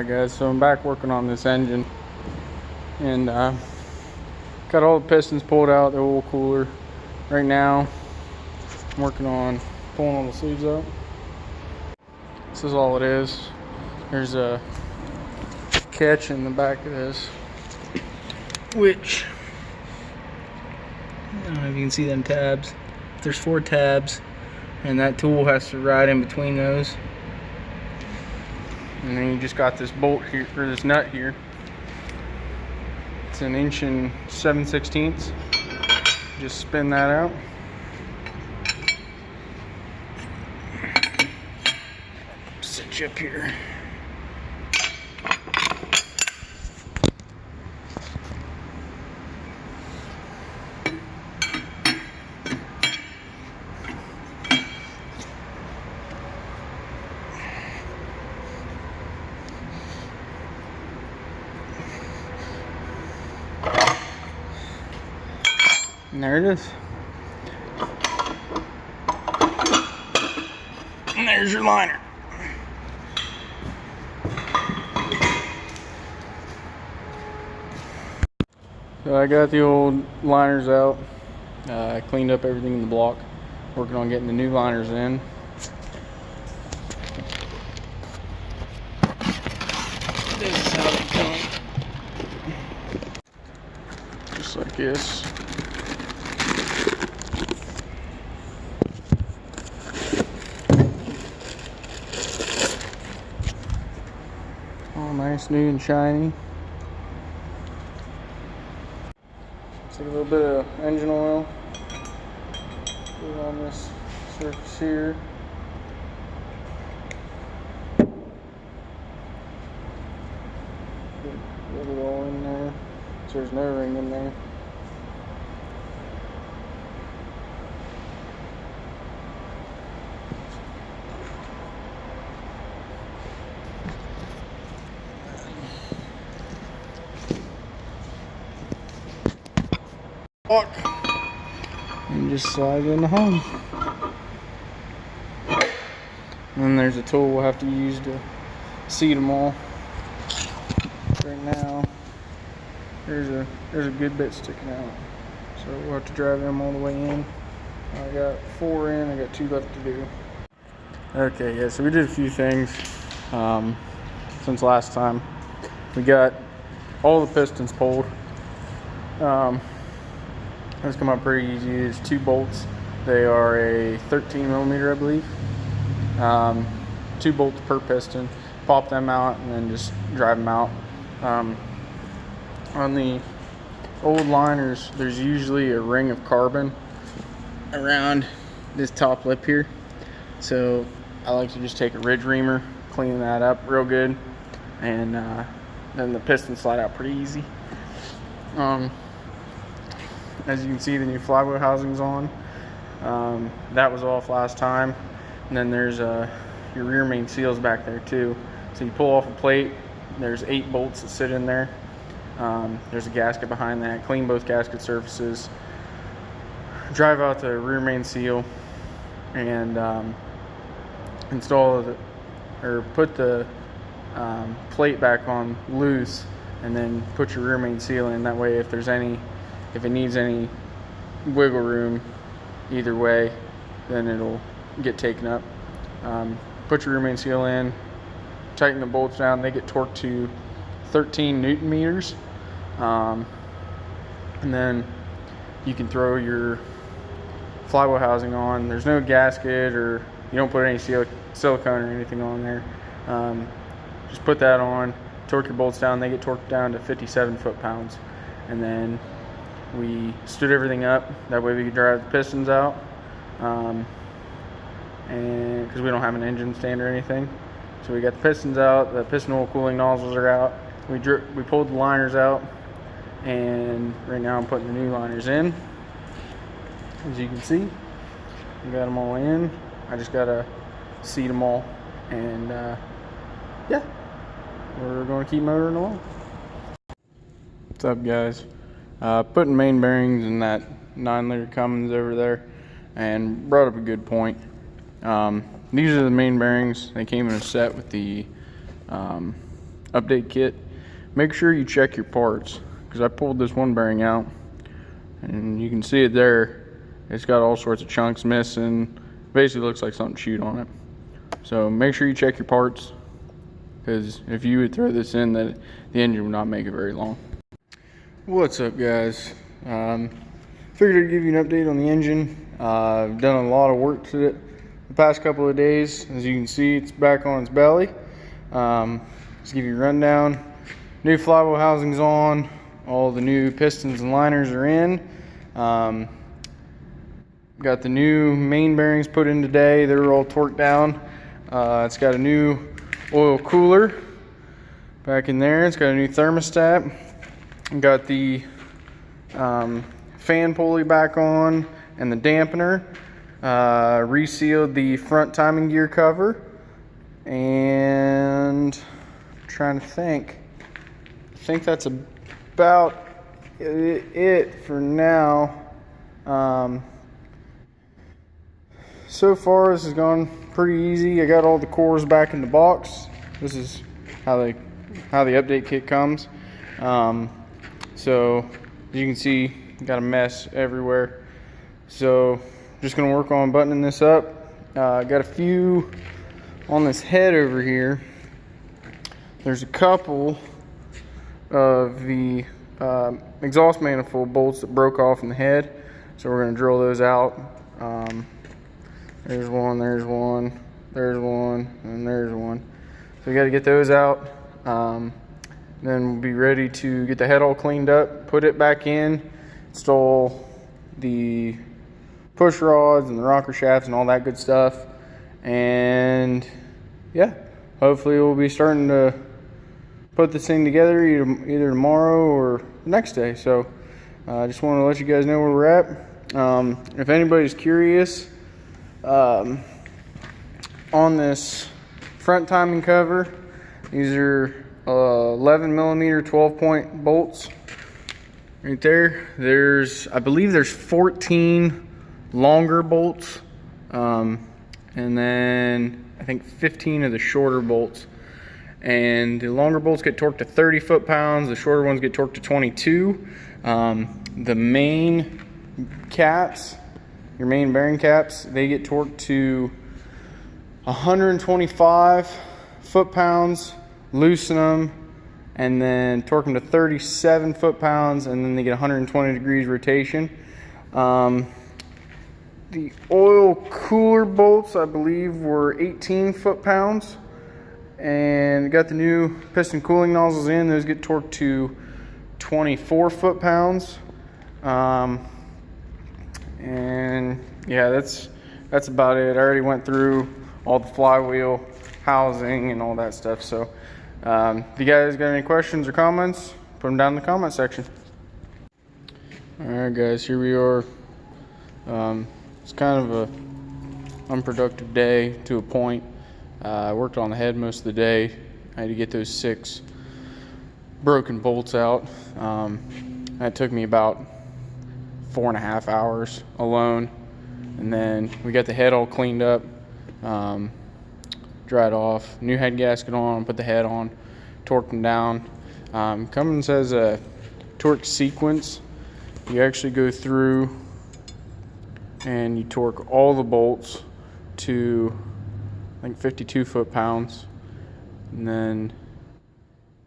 Alright guys, so I'm back working on this engine, and got all the pistons pulled out, the oil cooler. Right now I'm working on pulling all the sleeves out. This is all it is. There's a catch in the back of this, which, I don't know if you can see them tabs. There's 4 tabs, and that tool has to ride in between those. And then you just got this bolt here, or this nut here. It's 1 7/16". Just spin that out. Set you up here. And there it is. And there's your liner. So I got the old liners out. I cleaned up everything in the block. Working on getting the new liners in. This is how they come. Just like this. All nice, new and shiny. Take a little bit of engine oil, put it on this surface here. Put it all in there, so there's no ring in there. And just slide it in the home. And then there's a tool we'll have to use to seat them all. Right now, there's a good bit sticking out, so we'll have to drive them all the way in. I got 4 in, I got 2 left to do. Okay, yeah, so we did a few things since last time. We got all the pistons pulled. That's come out pretty easy. There's 2 bolts. They are a 13mm, I believe. 2 bolts per piston. Pop them out and then just drive them out. On the old liners, there's usually a ring of carbon around this top lip here. So I like to just take a ridge reamer, clean that up real good, and then the pistons slide out pretty easy. As you can see, the new flywheel housing's on. That was off last time. And then there's your rear main seals back there too. So you pull off a plate, there's 8 bolts that sit in there. There's a gasket behind that. Clean both gasket surfaces. Drive out the rear main seal and install put the plate back on loose, and then put your rear main seal in. That way, if it needs any wiggle room either way, then it'll get taken up. Put your rear main seal in, tighten the bolts down. They get torqued to 13 Newton meters. And then you can throw your flywheel housing on. There's no gasket, or you don't put any silicone or anything on there. Just put that on, torque your bolts down. They get torqued down to 57 foot-pounds. And then we stood everything up. That way we could drive the pistons out. And because we don't have an engine stand or anything. So we got the pistons out, the piston oil cooling nozzles are out. We pulled the liners out, and right now I'm putting the new liners in. As you can see, we got them all in. I just gotta seat them all, and yeah, we're gonna keep motoring along. What's up, guys? Putting main bearings in that 9-liter Cummins over there, and brought up a good point. These are the main bearings. They came in a set with the update kit, make sure you check your parts, because I pulled this one bearing out and you can see it there. It's got all sorts of chunks missing. Basically looks like something chewed on it. So make sure you check your parts, because if you would throw this in, that the engine would not make it very long. What's up, guys? Figured I'd give you an update on the engine. I've done a lot of work to it the past couple of days. As you can see, it's back on its belly. Just give you a rundown. New flywheel housing's on. All the new pistons and liners are in. Got the new main bearings put in today. They're all torqued down. It's got a new oil cooler back in there. It's got a new thermostat. Got the fan pulley back on and the dampener. Resealed the front timing gear cover. And I'm trying to think. I think that's about it for now. So far this has gone pretty easy. I got all the cores back in the box. This is how the update kit comes. So as you can see, got a mess everywhere. So just gonna work on buttoning this up. Got a few on this head over here. There's a couple of the exhaust manifold bolts that broke off in the head, so we're going to drill those out. There's one, there's one, there's one, and there's one. So we got to get those out. Then we'll be ready to get the head all cleaned up, put it back in, install the push rods and the rocker shafts and all that good stuff. And yeah, hopefully we'll be starting to put this thing together either tomorrow or the next day. So I just want to let you guys know where we're at. If anybody's curious, on this front timing cover, these are 11 millimeter 12-point bolts right there. I believe there's 14 longer bolts, and then I think 15 of the shorter bolts. And the longer bolts get torqued to 30 foot-pounds, the shorter ones get torqued to 22. The main caps, your main bearing caps, they get torqued to 125 foot-pounds, loosen them, and then torque them to 37 foot-pounds, and then they get 120 degrees rotation. The oil cooler bolts, I believe, were 18 foot-pounds. And got the new piston cooling nozzles in. Those get torqued to 24 foot-pounds. And yeah, that's about it. I already went through all the flywheel housing and all that stuff. So if you guys got any questions or comments, put them down in the comment section. All right, guys, here we are. It's kind of a unproductive day to a point. I worked on the head most of the day. I had to get those 6 broken bolts out. That took me about 4.5 hours alone. And then we got the head all cleaned up, dried off, new head gasket on, put the head on, torqued them down. Cummins has a torque sequence. You actually go through and you torque all the bolts to I think 52 foot-pounds, and then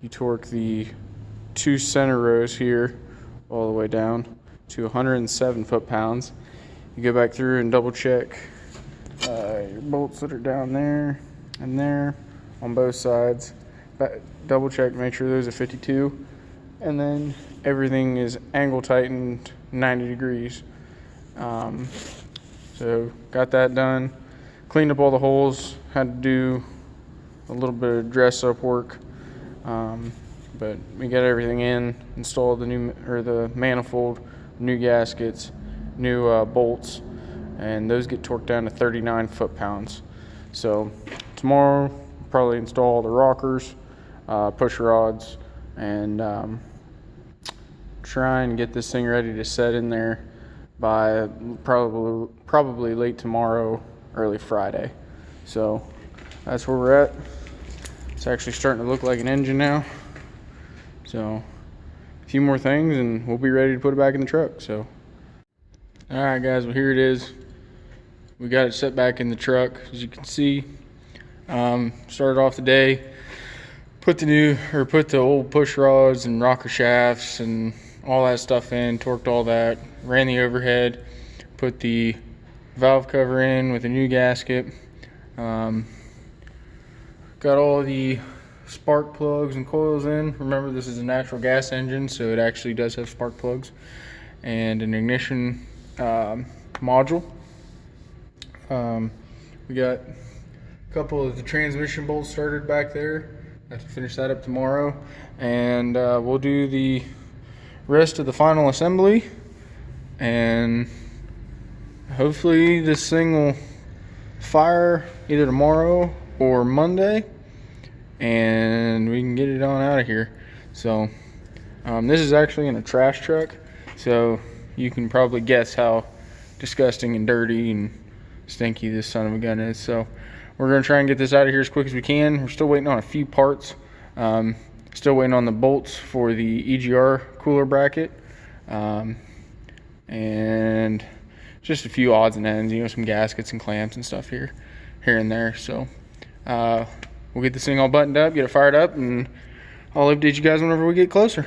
you torque the 2 center rows here all the way down to 107 foot-pounds. You go back through and double check your bolts that are down there and there on both sides. Double check, make sure those are 52, and then everything is angle tightened 90 degrees. So got that done. Cleaned up all the holes, had to do a little bit of dress up work, but we got everything in, installed the manifold, new gaskets, new bolts, and those get torqued down to 39 foot-pounds. So tomorrow probably install the rockers, push rods, and try and get this thing ready to set in there by probably late tomorrow, early Friday. So that's where we're at. It's actually starting to look like an engine now. So a few more things and we'll be ready to put it back in the truck. So all right guys, well here it is. We got it set back in the truck, as you can see. Started off the day, put the old push rods and rocker shafts and all that stuff in, torqued all that, ran the overhead, put the valve cover in with a new gasket. Got all the spark plugs and coils in. Remember, this is a natural gas engine, so it actually does have spark plugs and an ignition module. We got a couple of the transmission bolts started back there. I have to finish that up tomorrow, and we'll do the rest of the final assembly, and hopefully this thing will fire either tomorrow or Monday and we can get it on out of here. So this is actually in a trash truck, so you can probably guess how disgusting and dirty and stinky this son of a gun is. So we're going to try and get this out of here as quick as we can. We're still waiting on a few parts. Still waiting on the bolts for the EGR cooler bracket, and just a few odds and ends, you know, some gaskets and clamps and stuff here and there. So we'll get this thing all buttoned up, get it fired up, and I'll update you guys whenever we get closer.